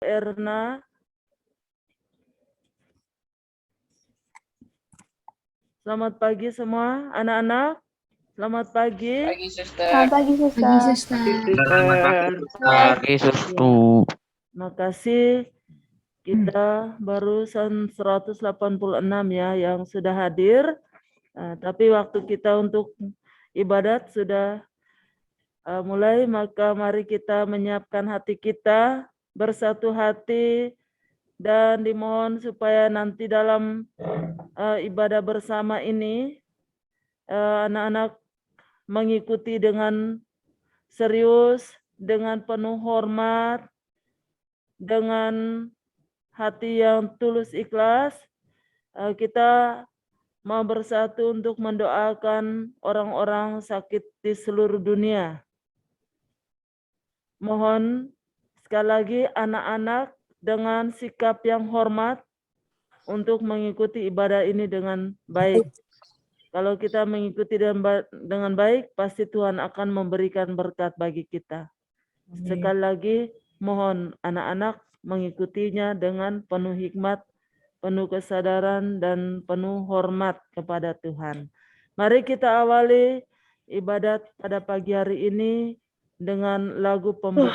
Erna. Selamat pagi semua anak-anak. Selamat pagi. Pagi, Suster. Selamat pagi, Suster. Pagi, Suster. Pagi, Suster. Makasih. Kita barusan 186 ya yang sudah hadir. Tapi waktu kita untuk ibadat sudah mulai, maka mari kita menyiapkan hati kita bersatu hati dan dimohon supaya nanti dalam ibadah bersama ini anak-anak mengikuti dengan serius, dengan penuh hormat, dengan hati yang tulus ikhlas. Kita mau bersatu untuk mendoakan orang-orang sakit di seluruh dunia. Mohon sekali lagi anak-anak dengan sikap yang hormat untuk mengikuti ibadah ini dengan baik. Kalau kita mengikuti dengan baik, pasti Tuhan akan memberikan berkat bagi kita. Sekali lagi, mohon anak-anak mengikutinya dengan penuh hikmat, penuh kesadaran, dan penuh hormat kepada Tuhan. Mari kita awali ibadat pada pagi hari ini dengan lagu pembuka.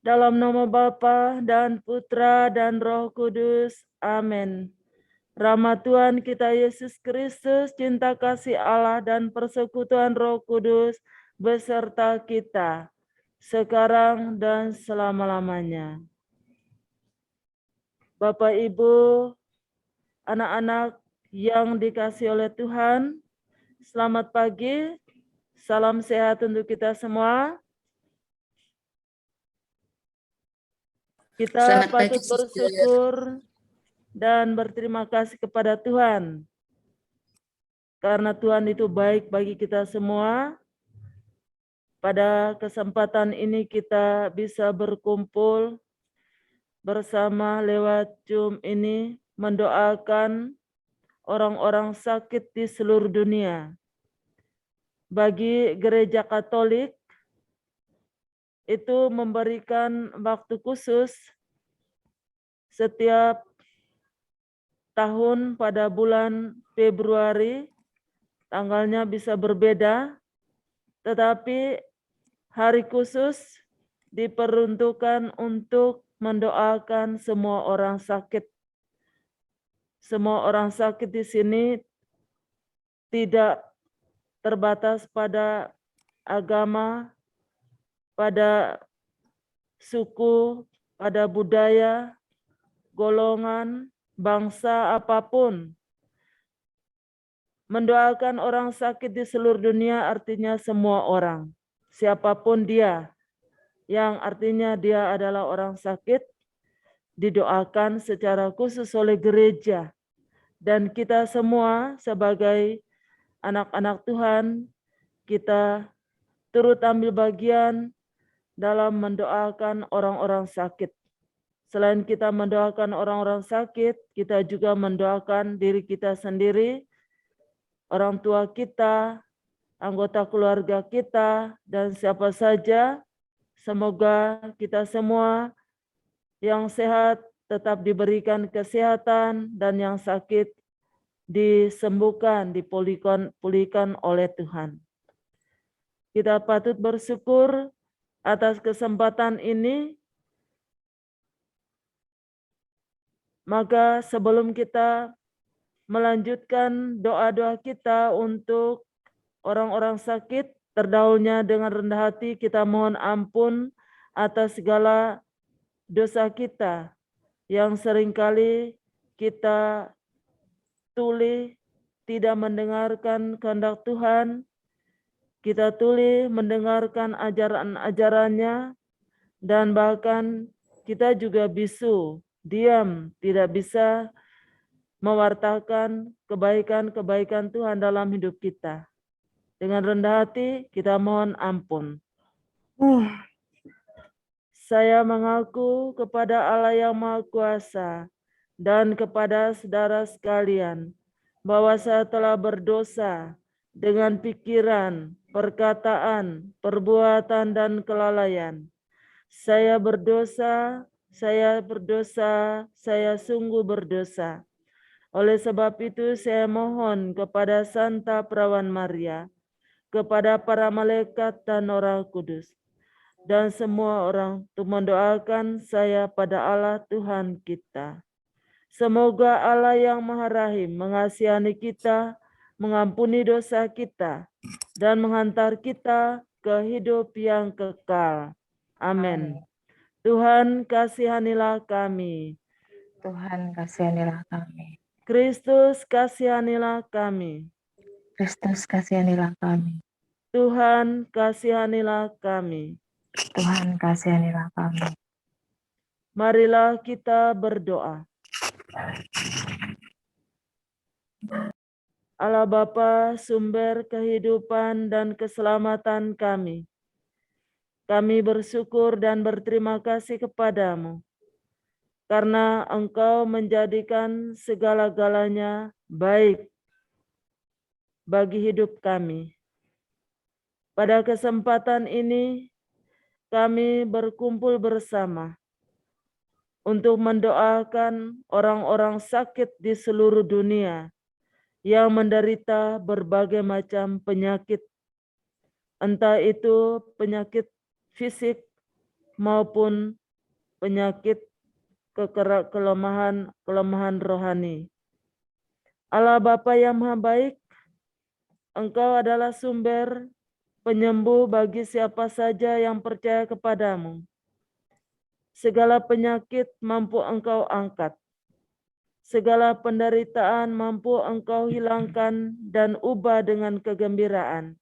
Dalam nama Bapa dan Putra dan Roh Kudus. Amin. Rahmat Tuhan kita Yesus Kristus, cinta kasih Allah dan persekutuan Roh Kudus beserta kita sekarang dan selama-lamanya. Bapak, Ibu, anak-anak yang dikasihi oleh Tuhan, selamat pagi. Salam sehat untuk kita semua. Kita patut bersyukur dan berterima kasih kepada Tuhan. Karena Tuhan itu baik bagi kita semua. Pada kesempatan ini kita bisa berkumpul bersama lewat Zoom ini mendoakan orang-orang sakit di seluruh dunia. Bagi gereja Katolik, itu memberikan waktu khusus setiap tahun pada bulan Februari, tanggalnya bisa berbeda, tetapi hari khusus diperuntukkan untuk mendoakan semua orang sakit. Semua orang sakit di sini tidak terbatas pada agama, pada suku, pada budaya, golongan, bangsa apapun. Mendoakan orang sakit di seluruh dunia artinya semua orang, siapapun dia, yang artinya dia adalah orang sakit, didoakan secara khusus oleh gereja. Dan kita semua sebagai anak-anak Tuhan, kita turut ambil bagian dalam mendoakan orang-orang sakit. Selain kita mendoakan orang-orang sakit, kita juga mendoakan diri kita sendiri, orang tua kita, anggota keluarga kita, dan siapa saja. Semoga kita semua yang sehat tetap diberikan kesehatan, dan yang sakit disembuhkan, dipulihkan oleh Tuhan. Kita patut bersyukur atas kesempatan ini. Maka sebelum kita melanjutkan doa-doa kita untuk orang-orang sakit, terdahulunya dengan rendah hati kita mohon ampun atas segala dosa kita yang seringkali kita tuli tidak mendengarkan kehendak Tuhan, kita tuli mendengarkan ajaran-ajarannya, dan bahkan kita juga bisu, diam, tidak bisa mewartakan kebaikan-kebaikan Tuhan dalam hidup kita. Dengan rendah hati kita mohon ampun. Saya mengaku kepada Allah yang Maha Kuasa dan kepada saudara sekalian bahwa saya telah berdosa dengan pikiran, perkataan, perbuatan, dan kelalaian. Saya berdosa, saya sungguh berdosa. Oleh sebab itu saya mohon kepada Santa Perawan Maria, kepada para malaikat dan Roh Kudus, dan semua orang untuk mendoakan saya pada Allah Tuhan kita. Semoga Allah yang Maha Rahim mengasihani kita, mengampuni dosa kita, dan menghantar kita ke hidup yang kekal. Amin. Tuhan kasihanilah kami. Tuhan kasihanilah kami. Kristus kasihanilah kami. Kristus kasihanilah kami. Tuhan kasihanilah kami. Tuhan kasihanilah kami. Marilah kita berdoa. Allah Bapa, sumber kehidupan dan keselamatan kami. Kami bersyukur dan berterima kasih kepadamu, karena Engkau menjadikan segala-galanya baik bagi hidup kami. Pada kesempatan ini, kami berkumpul bersama untuk mendoakan orang-orang sakit di seluruh dunia yang menderita berbagai macam penyakit, entah itu penyakit fisik maupun penyakit kelemahan rohani. Allah Bapa yang Maha Baik, Engkau adalah sumber penyembuh bagi siapa saja yang percaya kepadamu. Segala penyakit mampu Engkau angkat. Segala penderitaan mampu Engkau hilangkan dan ubah dengan kegembiraan.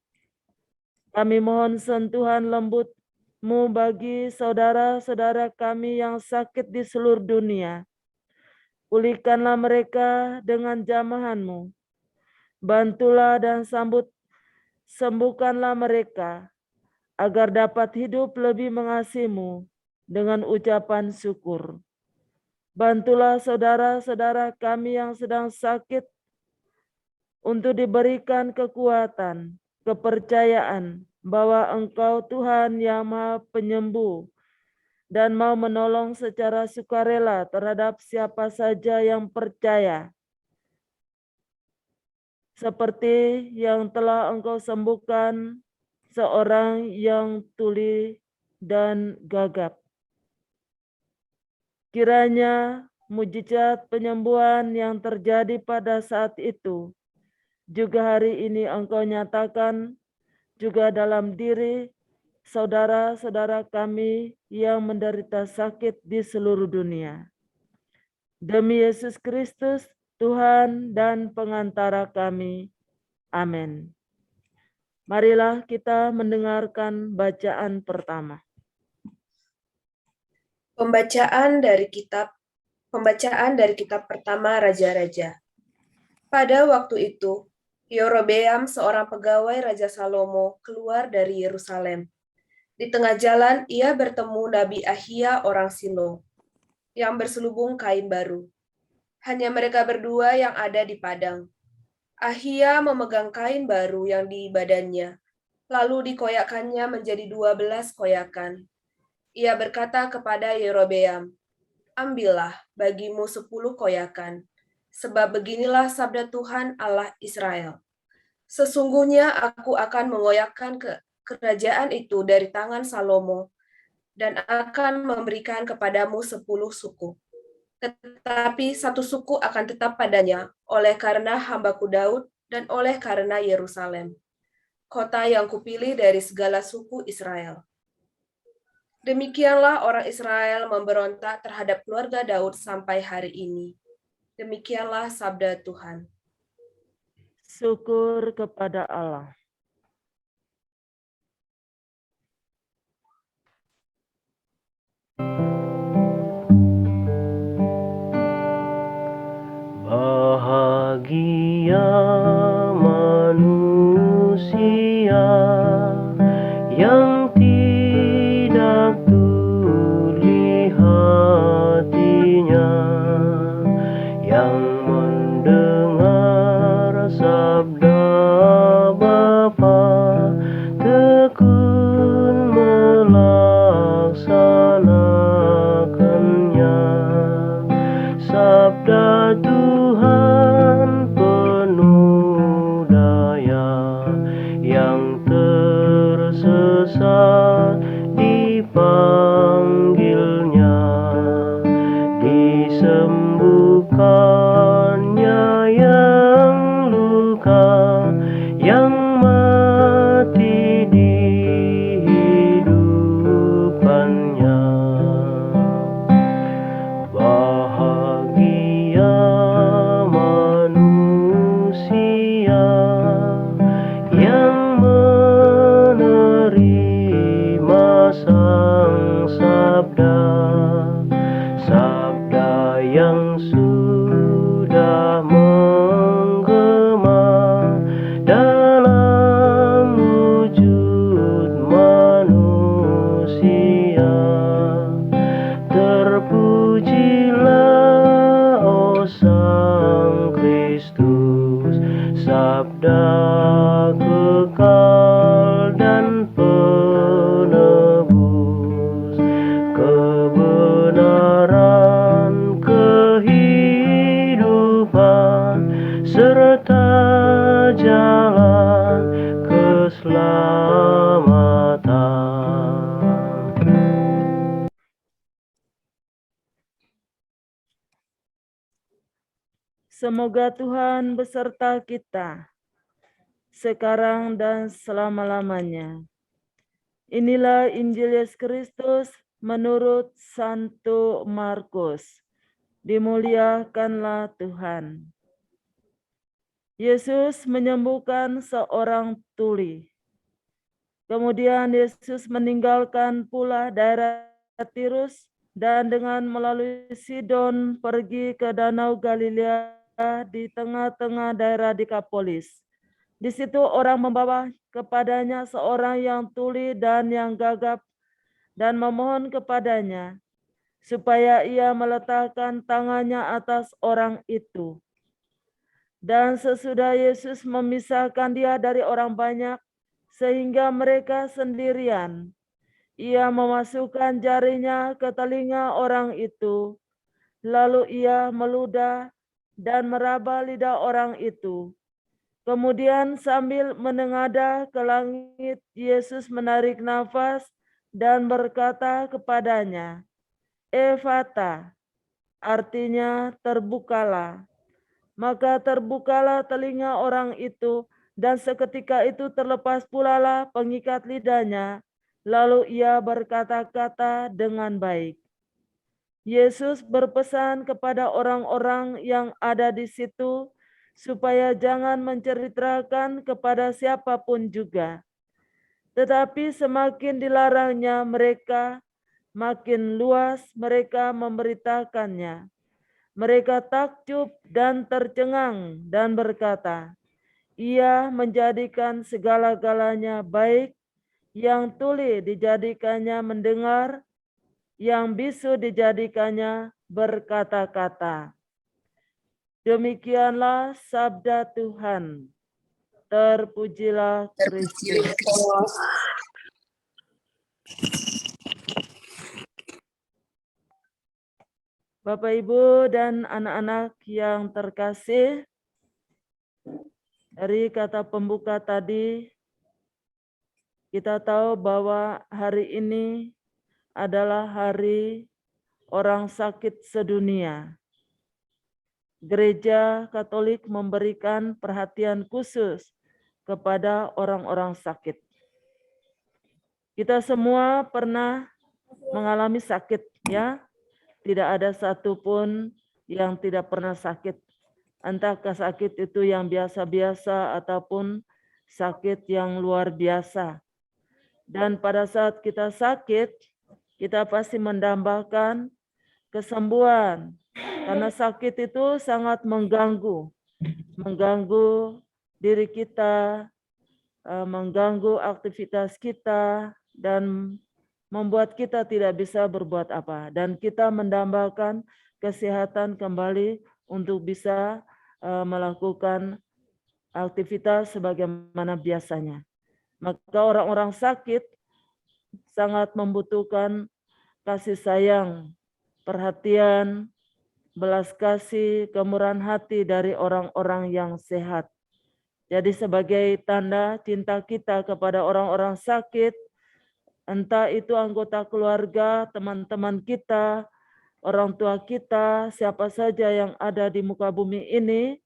Kami mohon sentuhan lembut-Mu bagi saudara-saudara kami yang sakit di seluruh dunia. Pulihkanlah mereka dengan jamahan-Mu. Bantulah dan sembuhkanlah mereka agar dapat hidup lebih mengasihi-Mu dengan ucapan syukur. Bantulah saudara-saudara kami yang sedang sakit untuk diberikan kekuatan, kepercayaan bahwa Engkau Tuhan yang Maha Penyembuh dan mau menolong secara sukarela terhadap siapa saja yang percaya seperti yang telah Engkau sembuhkan seorang yang tuli dan gagap. Kiranya mujizat penyembuhan yang terjadi pada saat itu juga hari ini Engkau nyatakan juga dalam diri saudara-saudara kami yang menderita sakit di seluruh dunia. Demi Yesus Kristus, Tuhan dan pengantara kami. Amin. Marilah kita mendengarkan bacaan pertama. Pembacaan dari kitab pertama Raja-Raja. Pada waktu itu, Yerobeam, seorang pegawai Raja Salomo, keluar dari Yerusalem. Di tengah jalan, ia bertemu Nabi Ahia orang Silo, yang berselubung kain baru. Hanya mereka berdua yang ada di padang. Ahia memegang kain baru yang di badannya, lalu dikoyakkannya menjadi 12 koyakan. Ia berkata kepada Yerobeam, "Ambillah bagimu 10 koyakan, sebab beginilah sabda Tuhan Allah Israel. Sesungguhnya aku akan mengoyakkan kerajaan itu dari tangan Salomo, dan akan memberikan kepadamu 10 suku. Tetapi 1 suku akan tetap padanya, oleh karena hambaku Daud dan oleh karena Yerusalem, kota yang kupilih dari segala suku Israel." Demikianlah orang Israel memberontak terhadap keluarga Daud sampai hari ini. Demikianlah sabda Tuhan. Syukur kepada Allah. Bahagia manusia yang tidak tuli hatinya, yang mendengar sabda Bapa, tekun melaksanakannya. Sabda Tuhan penuh daya, yang tersesat dipanggilnya, disembuhkannya yang luka, yang mati dihidupkannya. Bahagia manusia yang menerima sang sabda, sabda yang sudah menggema dalam wujud manusia. Terpujilah, oh Sang Kristus, sabda kekal dan penebus, kebenaran, kehidupan, serta jalan keselamatan. Semoga Tuhan beserta kita sekarang dan selama-lamanya. Inilah Injil Yesus Kristus menurut Santo Markus. Dimuliakanlah Tuhan. Yesus menyembuhkan seorang tuli. Kemudian Yesus meninggalkan pula daerah Tirus dan dengan melalui Sidon pergi ke Danau Galilea di tengah-tengah daerah Dekapolis. Di situ orang membawa kepadanya seorang yang tuli dan yang gagap dan memohon kepadanya supaya ia meletakkan tangannya atas orang itu. Dan sesudah Yesus memisahkan dia dari orang banyak sehingga mereka sendirian, ia memasukkan jarinya ke telinga orang itu, lalu ia meludah dan meraba lidah orang itu. Kemudian sambil menengadah ke langit, Yesus menarik nafas dan berkata kepadanya, Ephata, artinya terbukalah. Maka terbukalah telinga orang itu, dan seketika itu terlepas pulalah pengikat lidahnya, lalu ia berkata-kata dengan baik. Yesus berpesan kepada orang-orang yang ada di situ supaya jangan menceritakan kepada siapapun juga. Tetapi semakin dilarangnya mereka, makin luas mereka memberitakannya. Mereka takjub dan tercengang dan berkata, Ia menjadikan segala-galanya baik, yang tuli dijadikannya mendengar, yang bisu dijadikannya berkata-kata. Demikianlah sabda Tuhan. Terpujilah Kristus. Bapak, Ibu, dan anak-anak yang terkasih, dari kata pembuka tadi, kita tahu bahwa hari ini adalah hari orang sakit sedunia. Gereja Katolik memberikan perhatian khusus kepada orang-orang sakit. Kita semua pernah mengalami sakit, ya. Tidak ada satupun yang tidak pernah sakit. Entah sakit itu yang biasa-biasa ataupun sakit yang luar biasa. Dan pada saat kita sakit, kita pasti mendambakan kesembuhan. Karena sakit itu sangat mengganggu diri kita, mengganggu aktivitas kita, dan membuat kita tidak bisa berbuat apa. Dan kita mendambakan kesehatan kembali untuk bisa melakukan aktivitas sebagaimana biasanya. Maka orang-orang sakit sangat membutuhkan kasih sayang, perhatian, belas kasih, kemurahan hati dari orang-orang yang sehat. Jadi sebagai tanda cinta kita kepada orang-orang sakit, entah itu anggota keluarga, teman-teman kita, orang tua kita, siapa saja yang ada di muka bumi ini,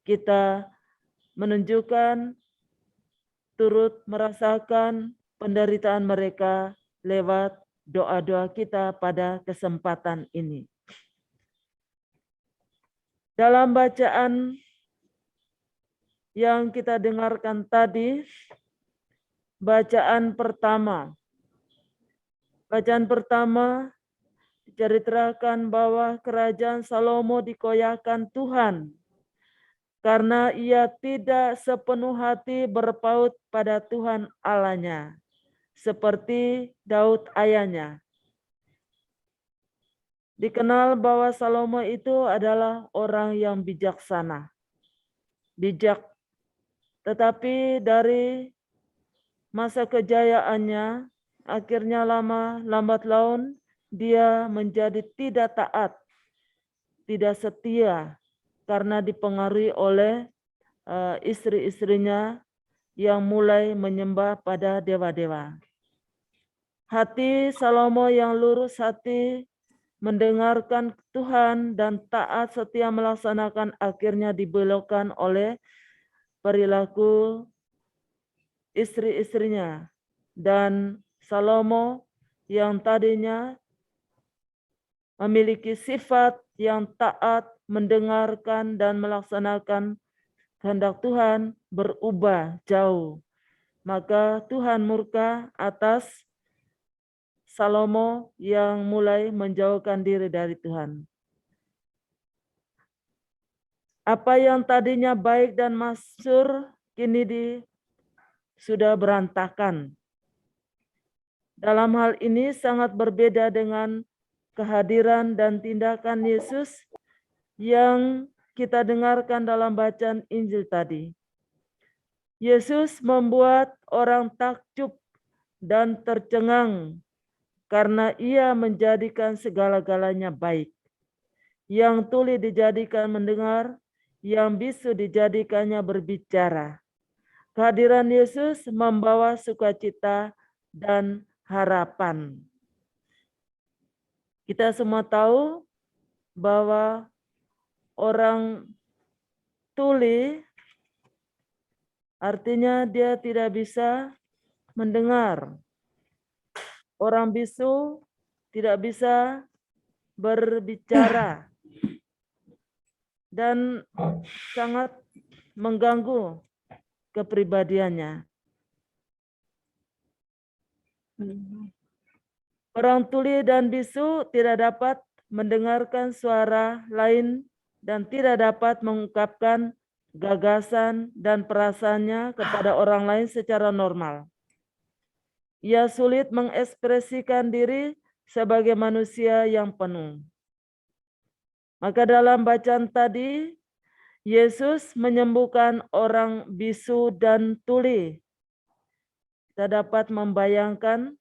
kita menunjukkan turut merasakan penderitaan mereka lewat doa-doa kita pada kesempatan ini. Dalam bacaan yang kita dengarkan tadi, bacaan pertama diceritakan bahwa kerajaan Salomo dikoyakkan Tuhan karena ia tidak sepenuh hati berpaut pada Tuhan Allahnya, seperti Daud ayahnya. Dikenal bahwa Salomo itu adalah orang yang bijaksana. Bijak. Tetapi dari masa kejayaannya, akhirnya lambat laun dia menjadi tidak taat, tidak setia, karena dipengaruhi oleh istri-istrinya yang mulai menyembah pada dewa-dewa. Hati Salomo yang lurus hati, mendengarkan Tuhan dan taat setia melaksanakan, akhirnya dibelokkan oleh perilaku istri-istrinya. Dan Salomo yang tadinya memiliki sifat yang taat, mendengarkan dan melaksanakan kehendak Tuhan, berubah jauh. Maka Tuhan murka atas Salomo yang mulai menjauhkan diri dari Tuhan. Apa yang tadinya baik dan masyhur kini sudah berantakan. Dalam hal ini sangat berbeda dengan kehadiran dan tindakan Yesus yang kita dengarkan dalam bacaan Injil tadi. Yesus membuat orang takjub dan tercengang karena ia menjadikan segala-galanya baik. Yang tuli dijadikan mendengar, yang bisu dijadikannya berbicara. Kehadiran Yesus membawa sukacita dan harapan. Kita semua tahu bahwa orang tuli artinya dia tidak bisa mendengar. Orang bisu tidak bisa berbicara dan sangat mengganggu kepribadiannya. Orang tuli dan bisu tidak dapat mendengarkan suara lain dan tidak dapat mengungkapkan gagasan dan perasaannya kepada orang lain secara normal. Ia sulit mengekspresikan diri sebagai manusia yang penuh. Maka dalam bacaan tadi, Yesus menyembuhkan orang bisu dan tuli. Kita dapat membayangkan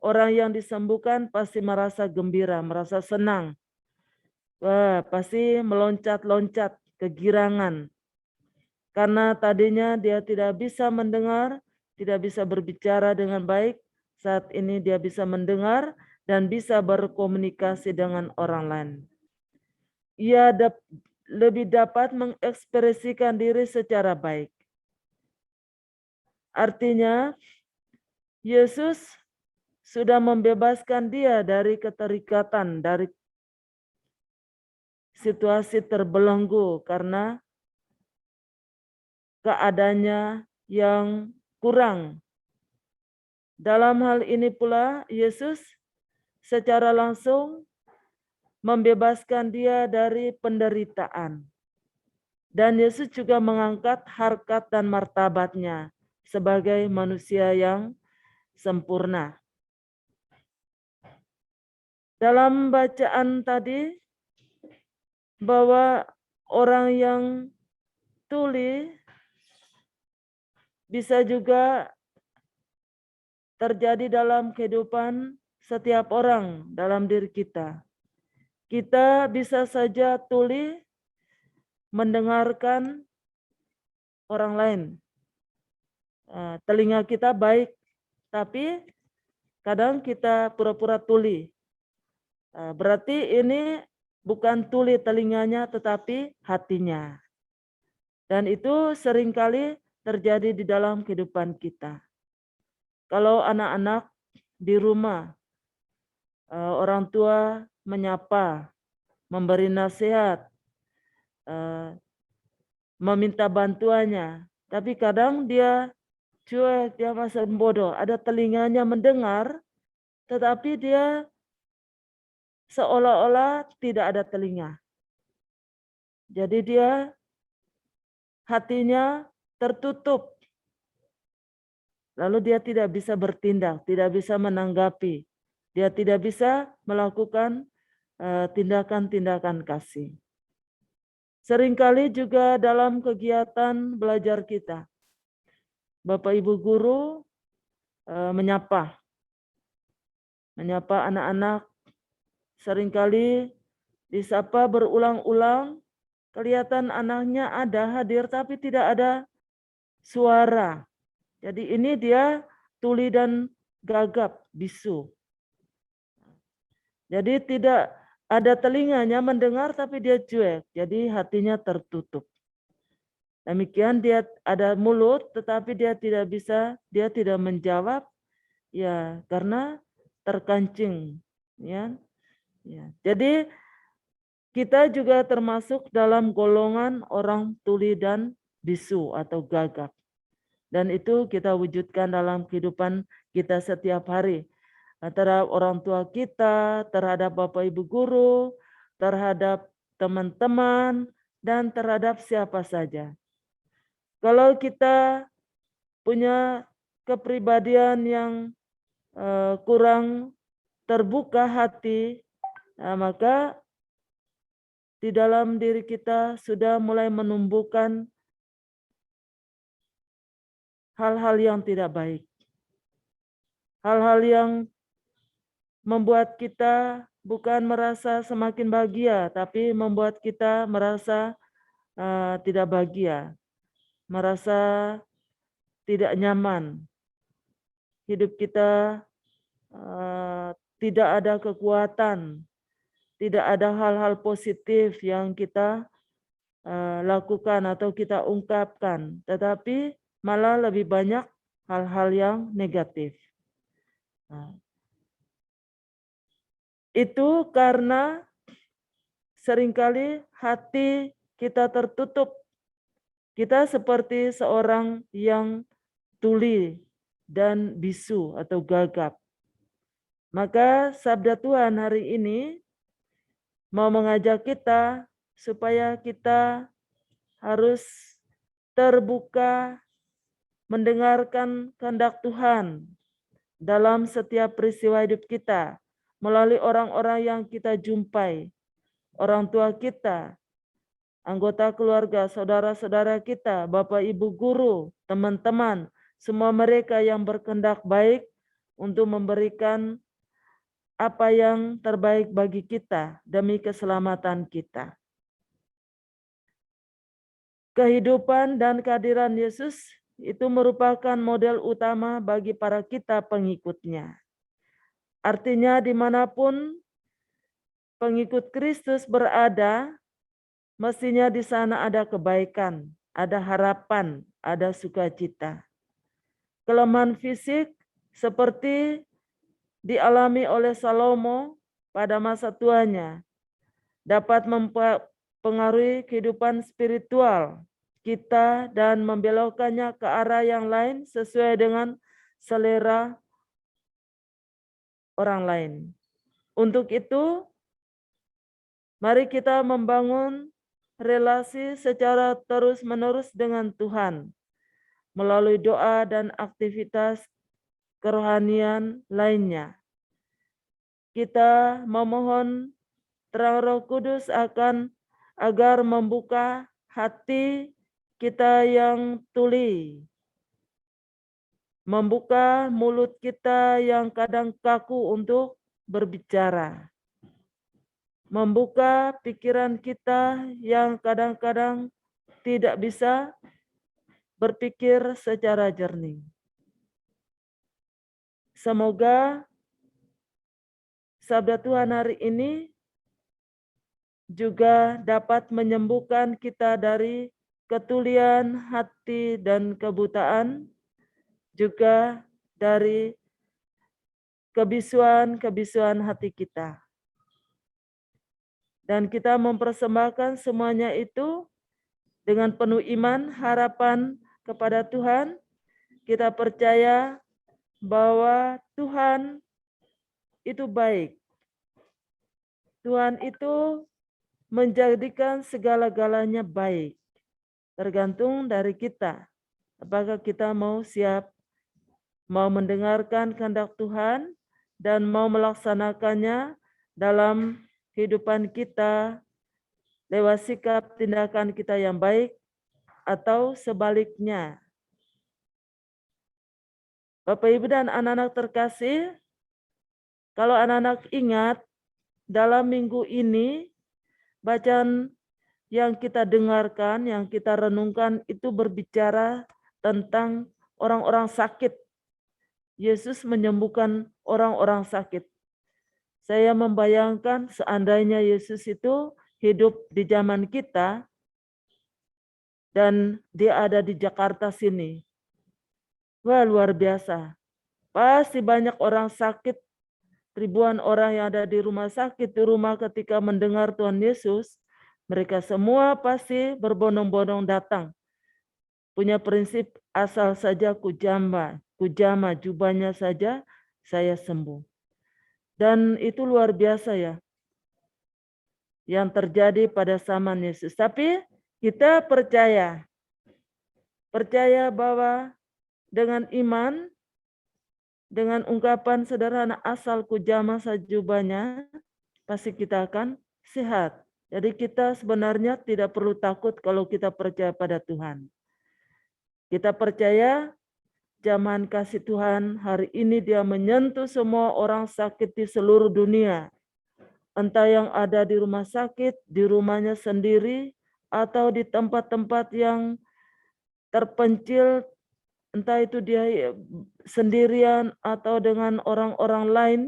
orang yang disembuhkan pasti merasa gembira, merasa senang. Wah, pasti meloncat-loncat, kegirangan. Karena tadinya dia tidak bisa mendengar, tidak bisa berbicara dengan baik. Saat ini dia bisa mendengar dan bisa berkomunikasi dengan orang lain. Ia lebih dapat mengekspresikan diri secara baik. Artinya, Yesus sudah membebaskan dia dari keterikatan, dari situasi terbelenggu karena keadaannya yang kurang. Dalam hal ini pula, Yesus secara langsung membebaskan dia dari penderitaan. Dan Yesus juga mengangkat harkat dan martabatnya sebagai manusia yang sempurna. Dalam bacaan tadi, bahwa orang yang tuli bisa juga terjadi dalam kehidupan setiap orang dalam diri kita. Kita bisa saja tuli mendengarkan orang lain. Telinga kita baik, tapi kadang kita pura-pura tuli. Berarti ini bukan tuli telinganya, tetapi hatinya. Dan itu seringkali terjadi di dalam kehidupan kita. Kalau anak-anak di rumah, orang tua menyapa, memberi nasihat, meminta bantuannya, tapi kadang dia cuek, dia masih bodoh. Ada telinganya mendengar, tetapi dia seolah-olah tidak ada telinga. Jadi dia hatinya tertutup. Lalu dia tidak bisa bertindak, tidak bisa menanggapi. Dia tidak bisa melakukan tindakan-tindakan kasih. Seringkali juga dalam kegiatan belajar kita, Bapak Ibu guru menyapa anak-anak, seringkali disapa berulang-ulang, kelihatan anaknya ada hadir tapi tidak ada suara. Jadi ini dia tuli dan gagap, bisu. Jadi tidak ada telinganya mendengar tapi dia cuek, jadi hatinya tertutup. Demikian dia ada mulut tetapi dia tidak bisa, dia tidak menjawab ya karena terkancing ya. Jadi kita juga termasuk dalam golongan orang tuli dan bisu atau gagap. Dan itu kita wujudkan dalam kehidupan kita setiap hari. Antara orang tua kita, terhadap Bapak Ibu guru, terhadap teman-teman, dan terhadap siapa saja. Kalau kita punya kepribadian yang kurang terbuka hati, maka di dalam diri kita sudah mulai menumbuhkan hal-hal yang tidak baik. Hal-hal yang membuat kita bukan merasa semakin bahagia, tapi membuat kita merasa tidak bahagia, merasa tidak nyaman. Hidup kita tidak ada kekuatan, tidak ada hal-hal positif yang kita lakukan atau kita ungkapkan, tetapi malah lebih banyak hal-hal yang negatif. Itu karena seringkali hati kita tertutup. Kita seperti seorang yang tuli dan bisu atau gagap. Maka sabda Tuhan hari ini mau mengajak kita supaya kita harus terbuka mendengarkan kehendak Tuhan dalam setiap peristiwa hidup kita melalui orang-orang yang kita jumpai, orang tua kita, anggota keluarga, saudara-saudara kita, Bapak Ibu guru, teman-teman, semua mereka yang berkehendak baik untuk memberikan apa yang terbaik bagi kita demi keselamatan kita. Kehidupan dan kehadiran Yesus itu merupakan model utama bagi para kita pengikutnya. Artinya dimanapun pengikut Kristus berada, mestinya di sana ada kebaikan, ada harapan, ada sukacita. Kelemahan fisik seperti dialami oleh Salomo pada masa tuanya dapat mempengaruhi kehidupan spiritual kita dan membelokkannya ke arah yang lain sesuai dengan selera orang lain. Untuk itu, mari kita membangun relasi secara terus-menerus dengan Tuhan melalui doa dan aktivitas kerohanian lainnya. Kita memohon terang Roh Kudus agar membuka hati kita yang tuli, membuka mulut kita yang kadang kaku untuk berbicara, membuka pikiran kita yang kadang-kadang tidak bisa berpikir secara jernih. Semoga sabda Tuhan hari ini juga dapat menyembuhkan kita dari ketulian hati dan kebutaan, juga dari kebisuan hati kita. Dan kita mempersembahkan semuanya itu dengan penuh iman, harapan kepada Tuhan. Kita percaya bahwa Tuhan itu baik. Tuhan itu menjadikan segala-galanya baik. Tergantung dari kita. Apakah kita mau siap, mau mendengarkan kehendak Tuhan dan mau melaksanakannya dalam kehidupan kita lewat sikap tindakan kita yang baik atau sebaliknya. Bapak Ibu dan anak-anak terkasih, kalau anak-anak ingat dalam minggu ini bacaan yang kita dengarkan, yang kita renungkan itu berbicara tentang orang-orang sakit. Yesus menyembuhkan orang-orang sakit. Saya membayangkan seandainya Yesus itu hidup di zaman kita dan dia ada di Jakarta sini. Wah, luar biasa. Pasti banyak orang sakit, ribuan orang yang ada di rumah sakit, di rumah ketika mendengar Tuhan Yesus, mereka semua pasti berbondong-bondong datang. Punya prinsip asal saja kujama jubahnya saja saya sembuh. Dan itu luar biasa ya, yang terjadi pada zaman Yesus. Tapi kita percaya bahwa dengan iman, dengan ungkapan sederhana asal kujama sajubahnya, pasti kita akan sehat. Jadi kita sebenarnya tidak perlu takut kalau kita percaya pada Tuhan. Kita percaya zaman kasih Tuhan hari ini dia menyentuh semua orang sakit di seluruh dunia. Entah yang ada di rumah sakit, di rumahnya sendiri, atau di tempat-tempat yang terpencil, entah itu dia sendirian atau dengan orang-orang lain,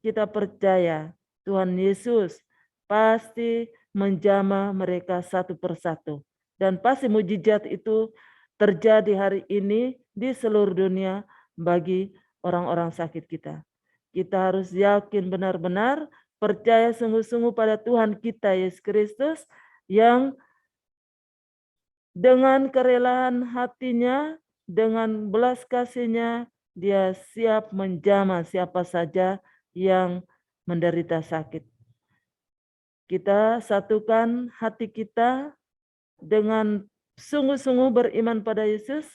kita percaya Tuhan Yesus pasti menjamah mereka satu persatu. Dan pasti mujizat itu terjadi hari ini di seluruh dunia bagi orang-orang sakit kita. Kita harus yakin benar-benar, percaya sungguh-sungguh pada Tuhan kita Yesus Kristus yang dengan kerelaan hatinya, dengan belas kasihnya, dia siap menjamah siapa saja yang menderita sakit. Kita satukan hati kita dengan sungguh-sungguh beriman pada Yesus,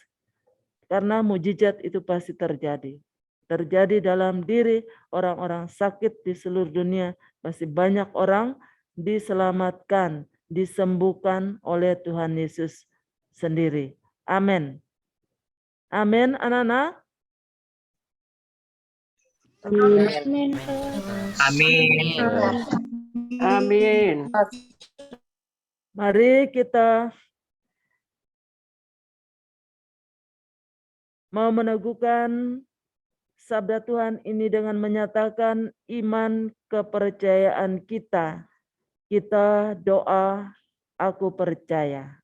karena mujizat itu pasti terjadi. Terjadi dalam diri orang-orang sakit di seluruh dunia. Pasti banyak orang diselamatkan, disembuhkan oleh Tuhan Yesus sendiri. Amin. Amin, anak-anak. Amin. Amin. Amin. Mari kita mau meneguhkan sabda Tuhan ini dengan menyatakan iman kepercayaan kita. Kita doa, aku percaya.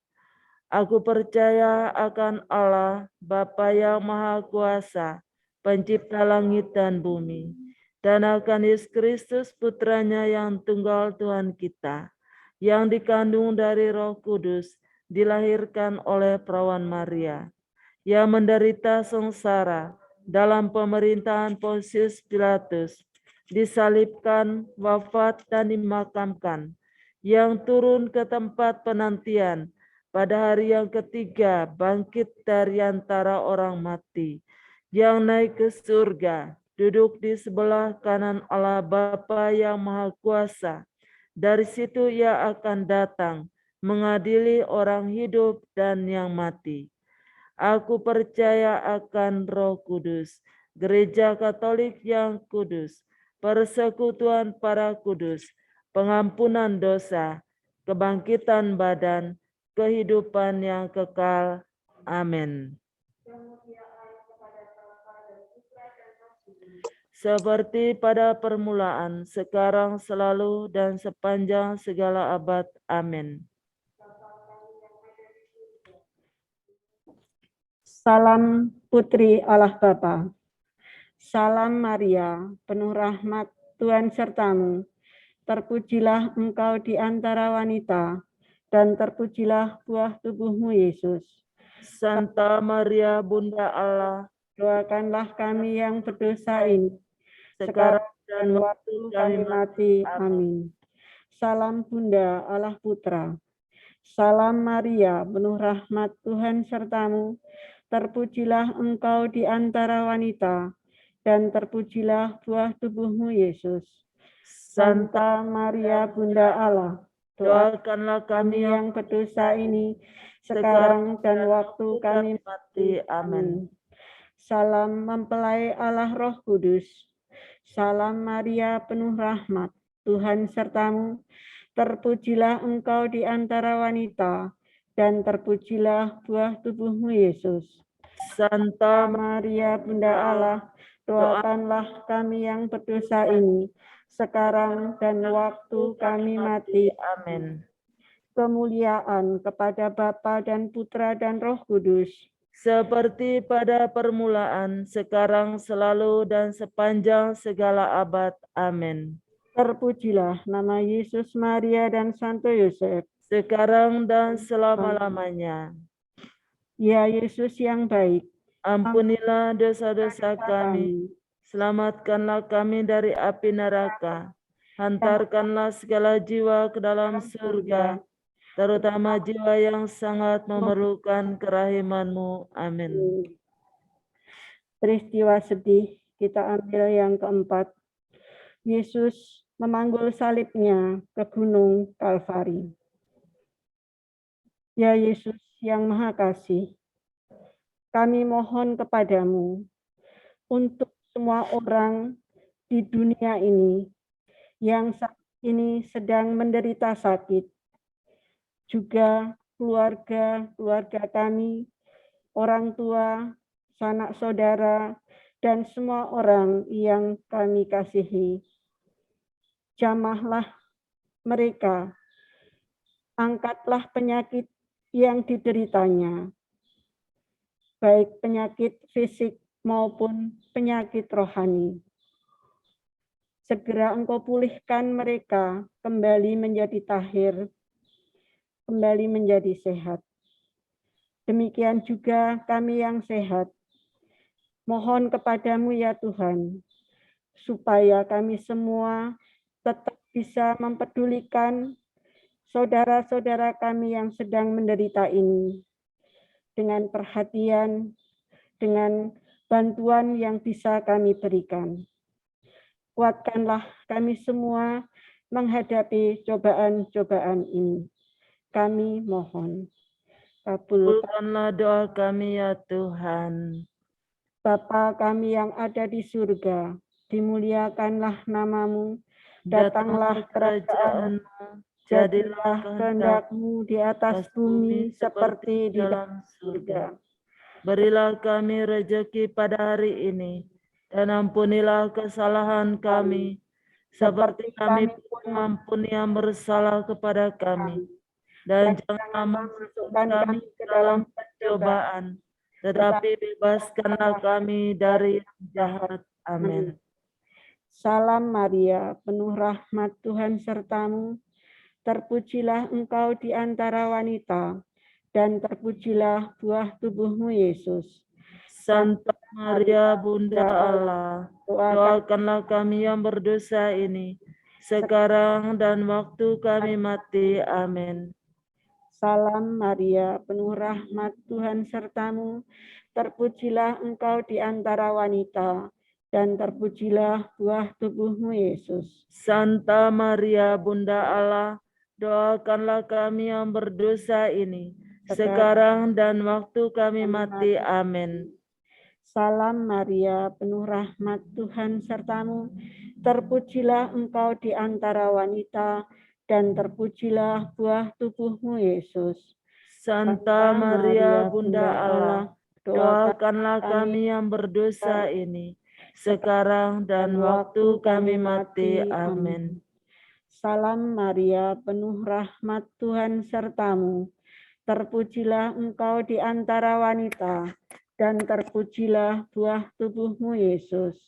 Aku percaya akan Allah, Bapa yang Maha Kuasa, Pencipta langit dan bumi, dan akan Yesus Kristus, Putranya yang tunggal Tuhan kita, yang dikandung dari Roh Kudus, dilahirkan oleh perawan Maria, yang menderita sengsara dalam pemerintahan Pontius Pilatus, disalibkan, wafat, dan dimakamkan, yang turun ke tempat penantian, pada hari yang ketiga bangkit dari antara orang mati, yang naik ke surga, duduk di sebelah kanan Allah Bapa yang Maha Kuasa. Dari situ ia akan datang mengadili orang hidup dan yang mati. Aku percaya akan Roh Kudus, Gereja Katolik yang kudus, persekutuan para kudus, pengampunan dosa, kebangkitan badan, kehidupan yang kekal. Amin. Seperti pada permulaan, sekarang, selalu, dan sepanjang segala abad. Amin. Salam Putri Allah Bapa. Salam Maria, penuh rahmat, Tuhan sertamu. Terpujilah engkau di antara wanita, dan terpujilah buah tubuhmu Yesus. Santa Maria, Bunda Allah, Doakanlah kami yang berdosa ini, sekarang dan waktu kami mati. Amin. Salam Bunda Allah Putra. Salam Maria, penuh rahmat, Tuhan sertamu. Terpujilah engkau di antara wanita, dan terpujilah buah tubuhmu Yesus. Santa Maria, Bunda Allah, doakanlah kami yang berdosa ini, sekarang dan waktu kami mati. Amin. Salam mempelai Allah Roh Kudus. Salam Maria, penuh rahmat, Tuhan sertamu. Terpujilah engkau di antara wanita, dan terpujilah buah tubuhmu Yesus. Santa Maria, Bunda Allah, doakanlah kami yang berdosa ini, sekarang dan waktu kami mati. Amin. Kemuliaan kepada Bapa dan Putra dan Roh Kudus, seperti pada permulaan, sekarang, selalu, dan sepanjang segala abad. Amin. Terpujilah nama Yesus, Maria, dan Santo Yosef, sekarang dan selama-lamanya. Ya Yesus yang baik, ampunilah dosa-dosa kami, selamatkanlah kami dari api neraka, hantarkanlah segala jiwa ke dalam surga, terutama jiwa yang sangat memerlukan kerahiman-Mu. Amin. Peristiwa sedih kita ambil yang keempat. Yesus memanggul salibnya ke Gunung Kalvari. Ya Yesus yang Maha Kasih, kami mohon kepadamu untuk semua orang di dunia ini yang saat ini sedang menderita sakit, juga keluarga kami, orang tua, sanak saudara, dan semua orang yang kami kasihi. Jamahlah mereka, angkatlah penyakit yang dideritanya, baik penyakit fisik maupun penyakit rohani. Segera Engkau pulihkan mereka kembali menjadi tahir, kembali menjadi sehat. Demikian juga kami yang sehat, mohon kepadamu ya Tuhan, supaya kami semua tetap bisa mempedulikan saudara-saudara kami yang sedang menderita ini dengan perhatian, dengan bantuan yang bisa kami berikan. Kuatkanlah kami semua menghadapi cobaan-cobaan ini. Kami mohon. Kabulkanlah doa kami ya Tuhan. Bapa kami yang ada di surga, dimuliakanlah namamu, datanglah kerajaan-mu, jadilah kehendak-mu di atas bumi seperti di dalam surga. Berilah kami rejeki pada hari ini, dan ampunilah kesalahan kami, seperti kami pun mengampuni yang bersalah kepada kami. Dan janganlah masukkan kami ke dalam pencobaan, tetapi bebaskanlah kami dari yang jahat. Amin. Salam Maria, penuh rahmat Tuhan sertamu, terpujilah engkau di antara wanita, dan terpujilah buah tubuhmu Yesus. Santa Maria, Bunda Allah, doakanlah kami yang berdosa ini, sekarang dan waktu kami mati. Amin. Salam Maria, penuh rahmat Tuhan sertamu, terpujilah engkau di antara wanita, dan terpujilah buah tubuhmu Yesus. Santa Maria, Bunda Allah, doakanlah kami yang berdosa ini, sekarang dan waktu kami mati. Amin. Salam Maria, penuh rahmat Tuhan sertamu, terpujilah engkau di antara wanita, dan terpujilah buah tubuhmu Yesus. Santa Maria, Bunda Allah, doakanlah kami yang berdosa ini, sekarang dan waktu kami mati. Amin. Salam Maria, penuh rahmat Tuhan sertamu, terpujilah engkau di antara wanita, dan terpujilah buah tubuhmu Yesus.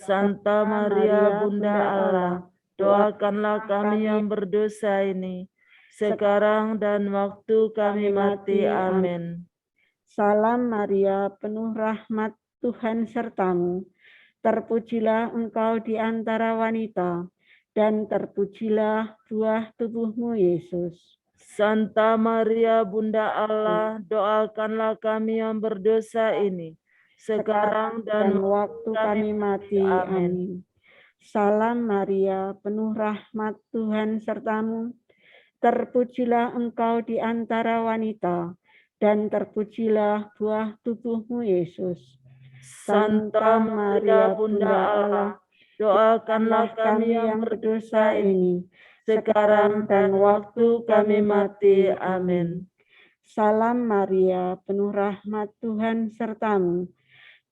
Santa Maria, Bunda Allah, doakanlah kami yang berdosa ini, sekarang dan waktu kami mati. Amin. Salam Maria, penuh rahmat Tuhan sertamu, terpujilah engkau di antara wanita, dan terpujilah buah tubuhmu Yesus. Santa Maria, Bunda Allah, doakanlah kami yang berdosa ini, sekarang dan waktu kami mati. Amin. Salam Maria, penuh rahmat Tuhan sertamu, terpujilah engkau di antara wanita, dan terpujilah buah tubuhmu Yesus. Santa Maria, Bunda Allah, doakanlah kami yang berdosa ini, sekarang dan waktu kami mati. Amin. Salam Maria, penuh rahmat Tuhan sertamu,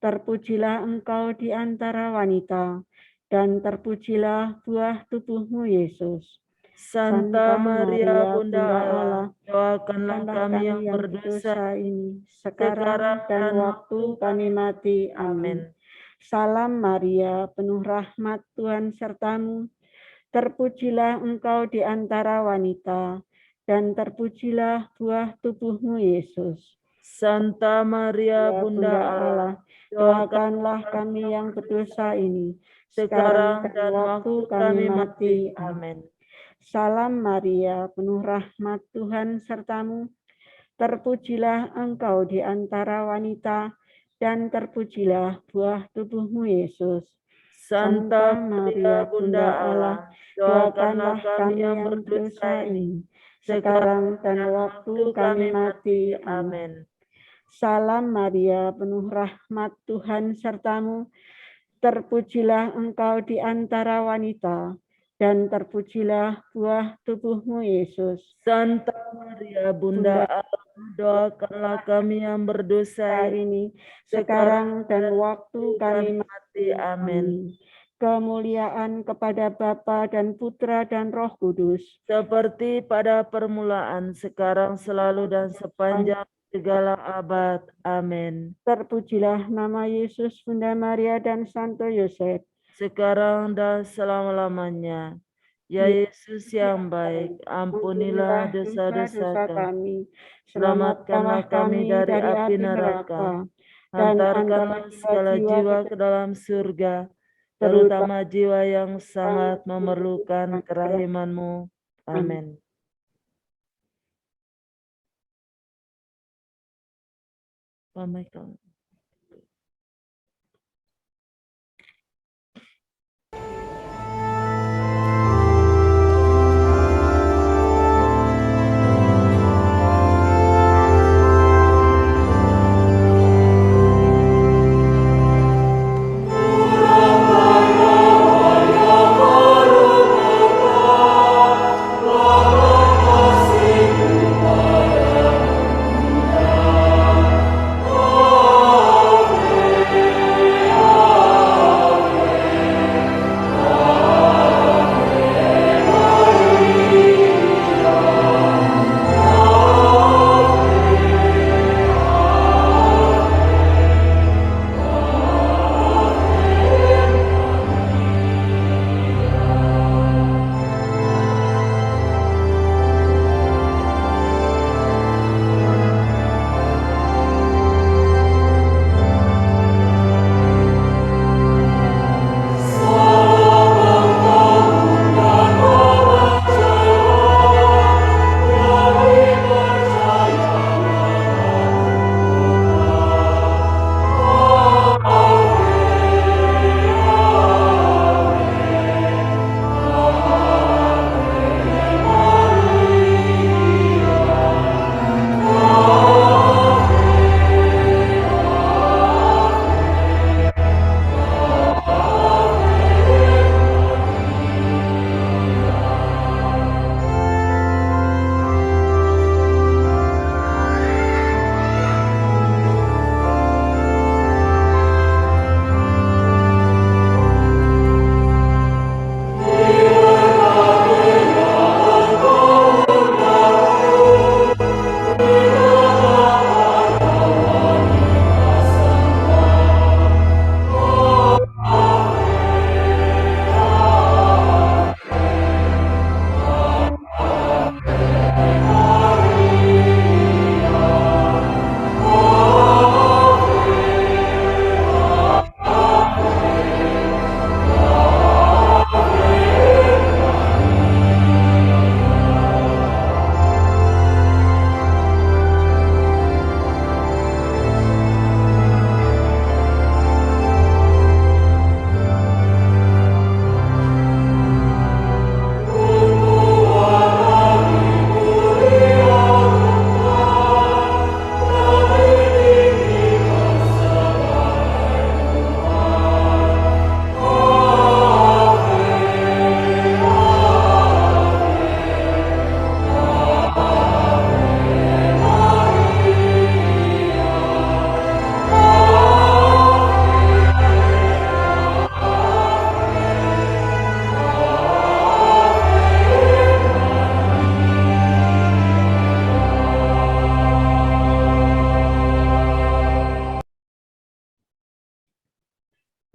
terpujilah engkau di antara wanita, dan terpujilah buah tubuhmu Yesus. Santa Maria, Bunda Allah, doakanlah kami yang berdosa ini, sekarang dan waktu kami mati. Amin. Salam Maria, penuh rahmat Tuhan sertamu, terpujilah engkau di antara wanita, dan terpujilah buah tubuhmu Yesus. Santa Maria, Bunda Allah, doakanlah kami yang berdosa ini, sekarang dan waktu kami mati. Amin. Salam Maria, penuh rahmat Tuhan sertamu, terpujilah engkau di antara wanita, dan terpujilah buah tubuhmu Yesus. Santa Maria, Bunda Allah, doakanlah kami yang berdosa ini, sekarang dan waktu kami mati. Amin. Salam Maria, penuh rahmat Tuhan sertamu, terpujilah engkau di antara wanita, dan terpujilah buah tubuhmu, Yesus. Santa Maria, Bunda Allah, doakanlah kami yang berdosa Ini sekarang dan waktu kami mati. Amin. Kemuliaan kepada Bapa dan Putra dan Roh Kudus, Seperti pada permulaan, sekarang, selalu, dan sepanjang segala abad. Amin. terpujilah nama Yesus, Bunda Maria dan Santo Yosef, Sekarang dan selama-lamanya. Ya Yesus yang baik, ampunilah dosa-dosa kami. Selamatkanlah kami dari api neraka. Antarkanlah segala jiwa ke dalam surga, terutama jiwa yang sangat memerlukan kerahiman-Mu. Amin. Pak Michael.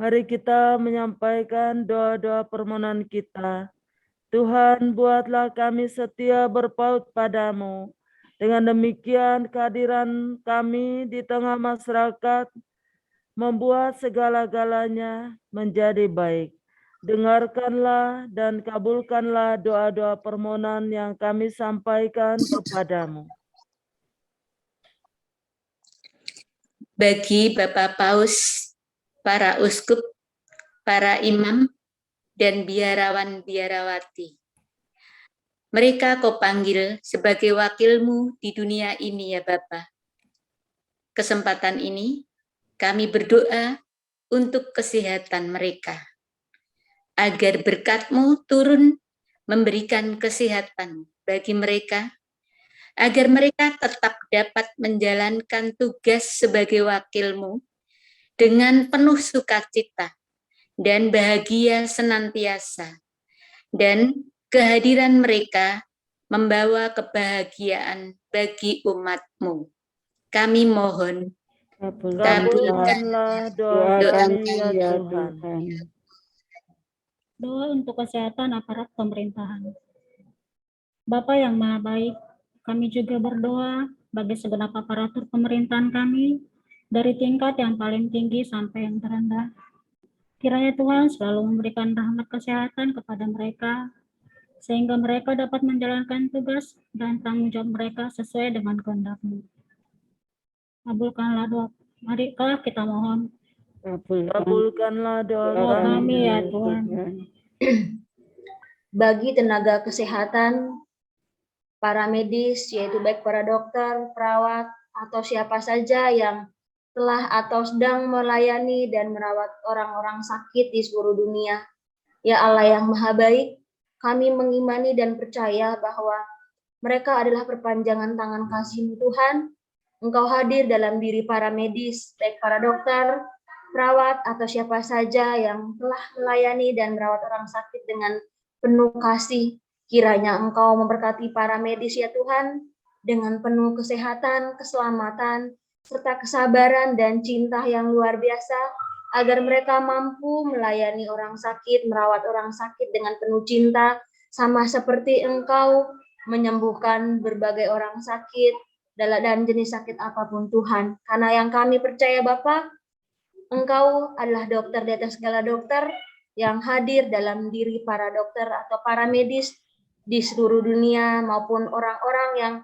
Mari kita menyampaikan doa-doa permohonan kita. Tuhan, buatlah kami setia berpaut padamu. Dengan demikian kehadiran kami di tengah masyarakat membuat segala-galanya menjadi baik. Dengarkanlah dan kabulkanlah doa-doa permohonan yang kami sampaikan kepadamu. Bagi Bapak Paus, para uskup, para imam, dan biarawan-biarawati. Mereka kau panggil sebagai wakilmu di dunia ini ya Bapa. Kesempatan ini kami berdoa untuk kesehatan mereka. agar berkat-Mu turun memberikan kesehatan bagi mereka, agar mereka tetap dapat menjalankan tugas sebagai wakil-Mu dengan penuh sukacita dan bahagia senantiasa, dan kehadiran mereka membawa kebahagiaan bagi umat-Mu. Kami mohon, Kabulkanlah doa kami ya Tuhan. Doa untuk kesehatan aparat pemerintahan. Bapa yang Maha Baik, kami juga berdoa bagi segenap aparatur pemerintahan kami, dari tingkat yang paling tinggi sampai yang terendah. Kiranya Tuhan selalu memberikan rahmat kesehatan kepada mereka, sehingga mereka dapat menjalankan tugas dan tanggung jawab mereka sesuai dengan kehendak-Mu. Kabulkanlah doa. Mari kita mohon. Kabulkanlah doa Doa kami kami ya Tuhan. Bagi tenaga kesehatan, para medis, yaitu baik para dokter, perawat, atau siapa saja yang telah atau sedang melayani dan merawat orang-orang sakit di seluruh dunia. Ya Allah yang Maha Baik, kami mengimani dan percaya bahwa mereka adalah perpanjangan tangan kasih-Mu Tuhan. Engkau hadir dalam diri para medis, baik para dokter, perawat, atau siapa saja yang telah melayani dan merawat orang sakit dengan penuh kasih. Kiranya Engkau memberkati para medis ya Tuhan, dengan penuh kesehatan, keselamatan, serta kesabaran dan cinta yang luar biasa, agar mereka mampu melayani orang sakit, merawat orang sakit dengan penuh cinta, sama seperti Engkau menyembuhkan berbagai orang sakit, dan jenis sakit apapun Tuhan. Karena yang kami percaya Bapa, Engkau adalah dokter di atas segala dokter, yang hadir dalam diri para dokter atau para medis di seluruh dunia, maupun orang-orang yang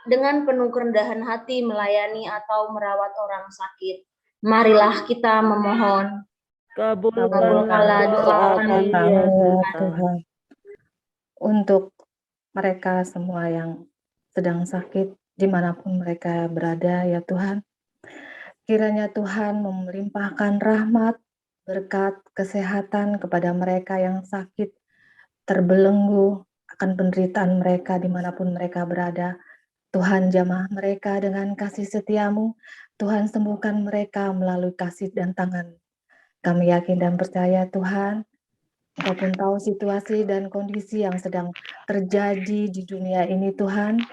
dengan penuh kerendahan hati melayani atau merawat orang sakit. Marilah kita memohon. Kabulkanlah doa kami ya Tuhan. Untuk mereka semua yang sedang sakit, dimanapun mereka berada ya Tuhan, kiranya Tuhan melimpahkan rahmat, berkat, kesehatan kepada mereka yang sakit, terbelenggu akan penderitaan mereka dimanapun mereka berada. Tuhan jamah mereka dengan kasih setia-Mu. Tuhan sembuhkan mereka melalui kasih dan tangan. Kami yakin dan percaya Tuhan, Engkau pun tahu situasi dan kondisi yang sedang terjadi di dunia ini Tuhan.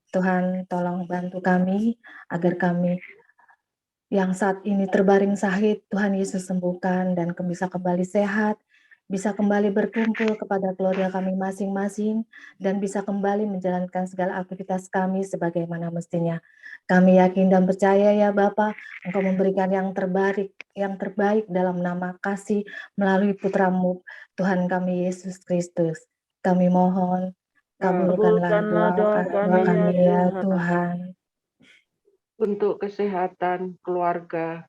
Tuhan tolong bantu kami agar kami yang saat ini terbaring sakit, Tuhan Yesus sembuhkan dan bisa kembali sehat, bisa kembali berkumpul kepada keluarga kami masing-masing, dan bisa kembali menjalankan segala aktivitas kami sebagaimana mestinya. Kami yakin dan percaya ya Bapa, Engkau memberikan yang terbaik dalam nama kasih melalui Putra-Mu, Tuhan kami Yesus Kristus. Kami mohon, kabulkanlah doa kami ya Tuhan. Untuk kesehatan keluarga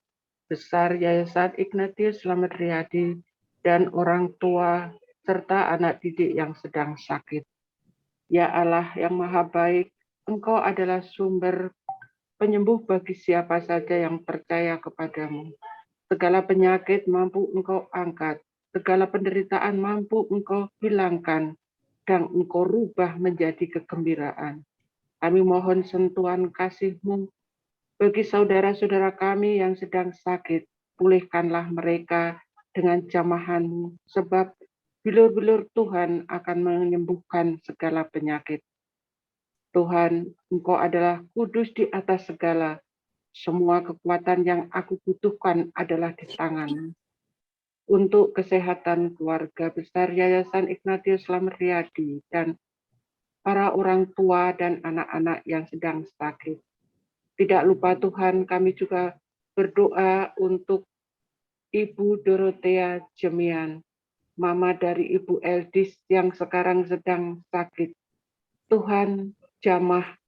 besar Yayasan Ignatius Slamet Riyadi dan orang tua serta anak didik yang sedang sakit. Ya Allah yang Maha Baik, Engkau adalah sumber penyembuh bagi siapa saja yang percaya kepadamu. Segala penyakit mampu Engkau angkat, segala penderitaan mampu Engkau hilangkan, dan Engkau rubah menjadi kegembiraan. Kami mohon sentuhan kasih-Mu bagi saudara-saudara kami yang sedang sakit. Pulihkanlah mereka dengan jamahan-Mu, sebab bilur-bilur Tuhan akan menyembuhkan segala penyakit. Tuhan, Engkau adalah kudus di atas segala. Semua kekuatan yang aku butuhkan adalah di tangan-Mu. Untuk kesehatan keluarga besar Yayasan Ignatius Slamet Riyadi dan para orang tua dan anak-anak yang sedang sakit. Tidak lupa Tuhan, kami juga berdoa untuk Ibu Dorothea Jemian, mama dari Ibu Eldis yang sekarang sedang sakit. Tuhan jamah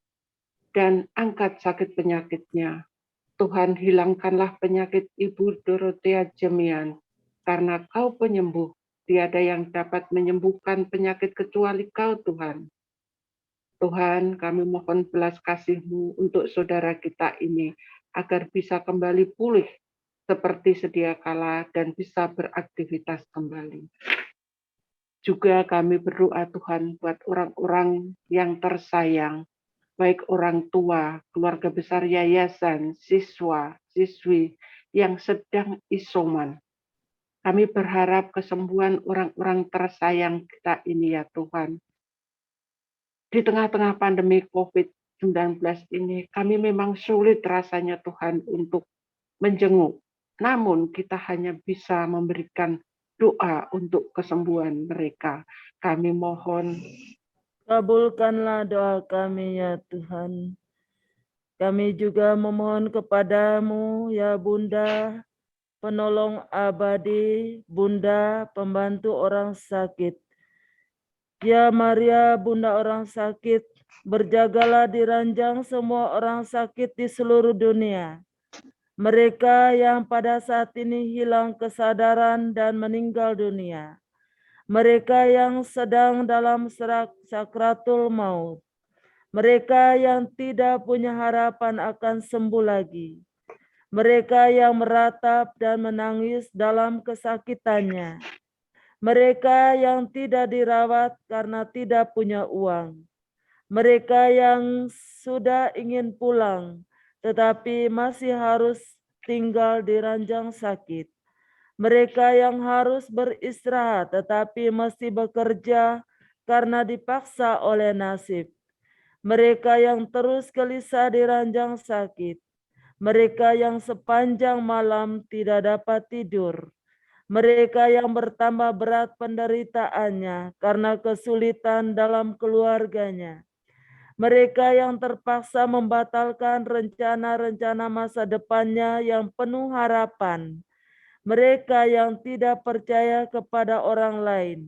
dan angkat sakit penyakitnya. Tuhan hilangkanlah penyakit Ibu Dorothea Jemian, karena Kau penyembuh, tiada yang dapat menyembuhkan penyakit kecuali Kau Tuhan. Tuhan, kami mohon belas kasih-Mu untuk saudara kita ini, agar bisa kembali pulih seperti sedia kala dan bisa beraktivitas kembali. Juga kami berdoa Tuhan buat orang-orang yang tersayang, baik orang tua, keluarga besar yayasan, siswa, siswi yang sedang isoman. Kami berharap kesembuhan orang-orang tersayang kita ini ya Tuhan. Di tengah-tengah pandemi COVID-19 ini, kami memang sulit rasanya Tuhan untuk menjenguk. Namun kita hanya bisa memberikan doa untuk kesembuhan mereka. Kami mohon, kabulkanlah doa kami ya Tuhan. Kami juga memohon kepadamu ya Bunda, penolong abadi, Bunda pembantu orang sakit. Ya Maria, Bunda orang sakit, berjagalah di ranjang semua orang sakit di seluruh dunia. Mereka yang pada saat ini hilang kesadaran dan meninggal dunia. Mereka yang sedang dalam sakratul maut. Mereka yang tidak punya harapan akan sembuh lagi. Mereka yang meratap dan menangis dalam kesakitannya. Mereka yang tidak dirawat karena tidak punya uang. Mereka yang sudah ingin pulang, tetapi masih harus tinggal di ranjang sakit. Mereka yang harus beristirahat, tetapi mesti bekerja karena dipaksa oleh nasib. Mereka yang terus gelisah di ranjang sakit. Mereka yang sepanjang malam tidak dapat tidur. Mereka yang bertambah berat penderitaannya karena kesulitan dalam keluarganya. Mereka yang terpaksa membatalkan rencana-rencana masa depannya yang penuh harapan. Mereka yang tidak percaya kepada orang lain.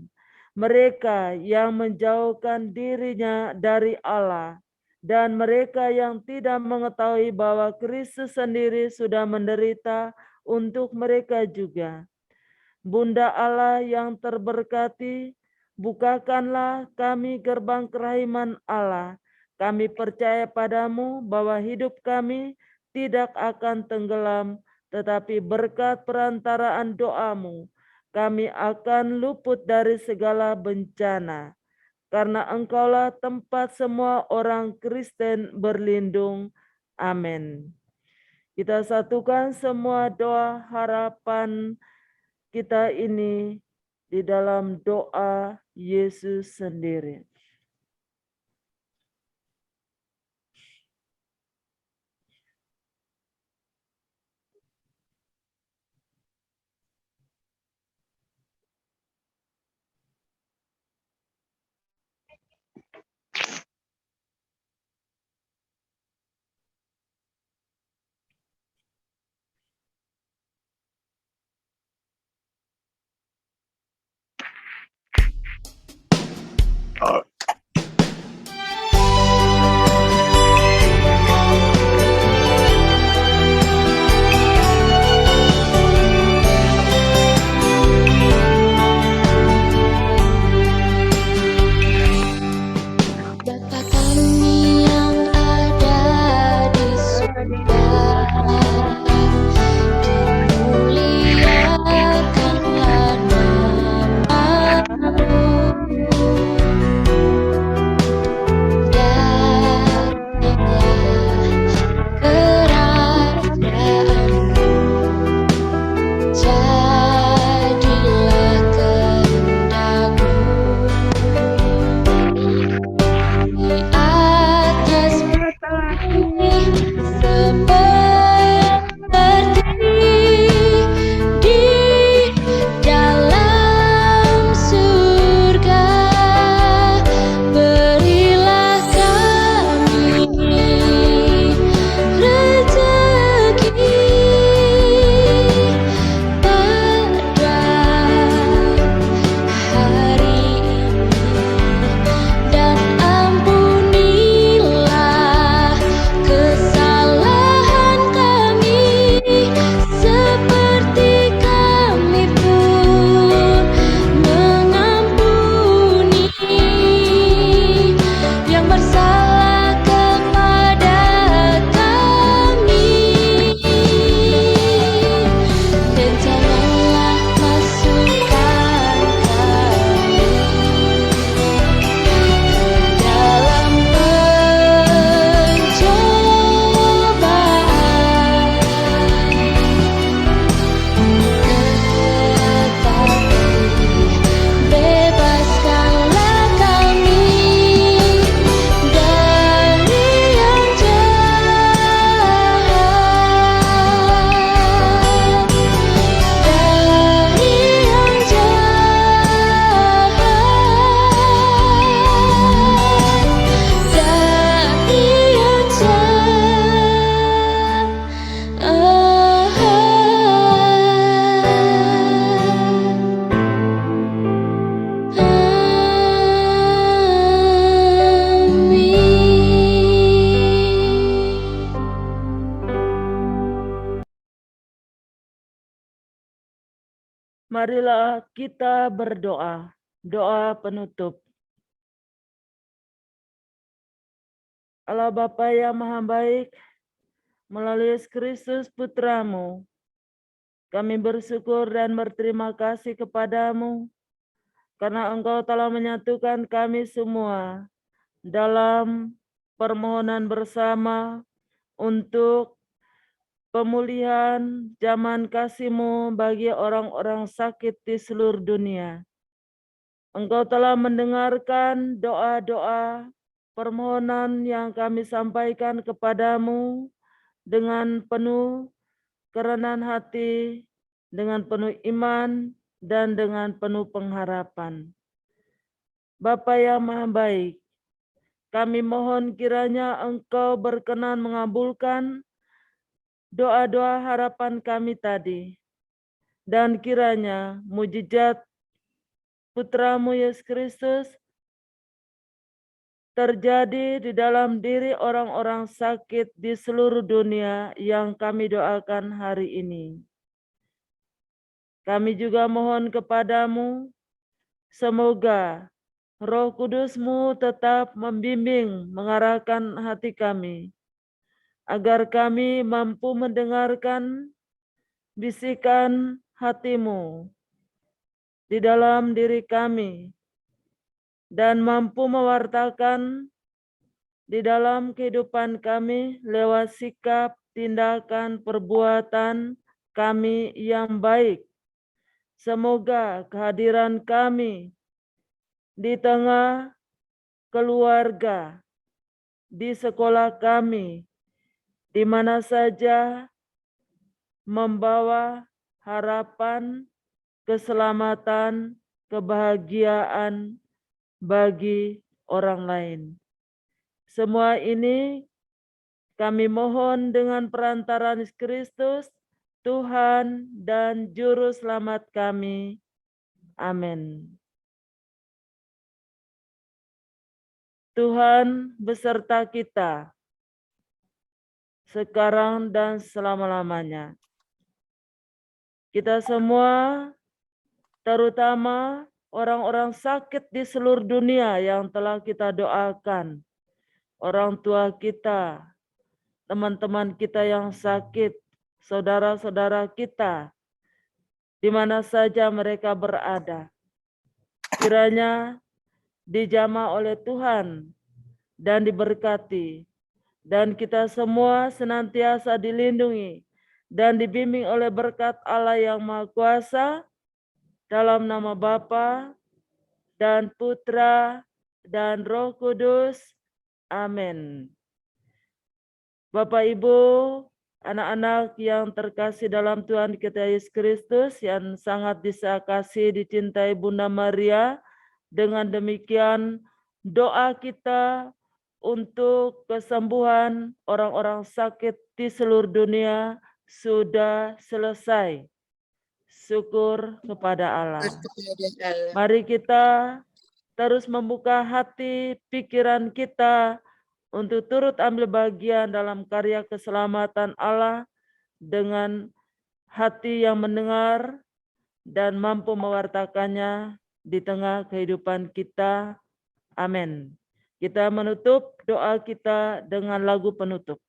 Mereka yang menjauhkan dirinya dari Allah. Dan mereka yang tidak mengetahui bahwa Kristus sendiri sudah menderita untuk mereka juga. Bunda Allah yang terberkati, bukakanlah kami gerbang kerahiman Allah. Kami percaya padamu bahwa hidup kami tidak akan tenggelam, tetapi berkat perantaraan doamu, kami akan luput dari segala bencana. Karena engkaulah tempat semua orang Kristen berlindung. Amin. Kita satukan semua doa harapan kita ini di dalam doa Yesus sendiri. Bapa kami yang ada di surga, dimuliakanlah namamu. Marilah kita berdoa. Doa penutup. Allah Bapa yang Maha Baik, melalui Yesus Kristus Putramu, kami bersyukur dan berterima kasih kepadamu karena Engkau telah menyatukan kami semua dalam permohonan bersama untuk pemulihan zaman kasih-Mu bagi orang-orang sakit di seluruh dunia. Engkau telah mendengarkan doa-doa permohonan yang kami sampaikan kepadamu dengan penuh kerenan hati, dengan penuh iman, dan dengan penuh pengharapan. Bapa yang Maha Baik, kami mohon kiranya Engkau berkenan mengabulkan doa-doa harapan kami tadi, dan kiranya mujizat Putramu Yesus Kristus terjadi di dalam diri orang-orang sakit di seluruh dunia yang kami doakan hari ini. Kami juga mohon kepadamu, semoga Roh Kudus-Mu tetap membimbing, mengarahkan hati kami, agar kami mampu mendengarkan bisikan hati-Mu di dalam diri kami, dan mampu mewartakan di dalam kehidupan kami lewat sikap, tindakan, perbuatan kami yang baik. Semoga kehadiran kami di tengah keluarga, di sekolah kami, di mana saja membawa harapan, keselamatan, kebahagiaan bagi orang lain. Semua ini kami mohon dengan perantaraan Yesus Kristus, Tuhan dan Juru Selamat kami. Amin. Tuhan beserta kita sekarang dan selama-lamanya. Kita semua, terutama orang-orang sakit di seluruh dunia yang telah kita doakan, orang tua kita, teman-teman kita yang sakit, saudara-saudara kita, di mana saja mereka berada, kiranya dijamah oleh Tuhan dan diberkati, dan kita semua senantiasa dilindungi dan dibimbing oleh berkat Allah yang Maha Kuasa, dalam nama Bapa dan Putra dan Roh Kudus. Amin. Bapak, Ibu, anak-anak yang terkasih dalam Tuhan kita Yesus Kristus, yang sangat dikasihi, dicintai Bunda Maria, dengan demikian doa kita untuk kesembuhan orang-orang sakit di seluruh dunia sudah selesai. Syukur kepada Allah. Mari kita terus membuka hati, pikiran kita untuk turut ambil bagian dalam karya keselamatan Allah dengan hati yang mendengar dan mampu mewartakannya di tengah kehidupan kita. Amin. Kita menutup doa kita dengan lagu penutup.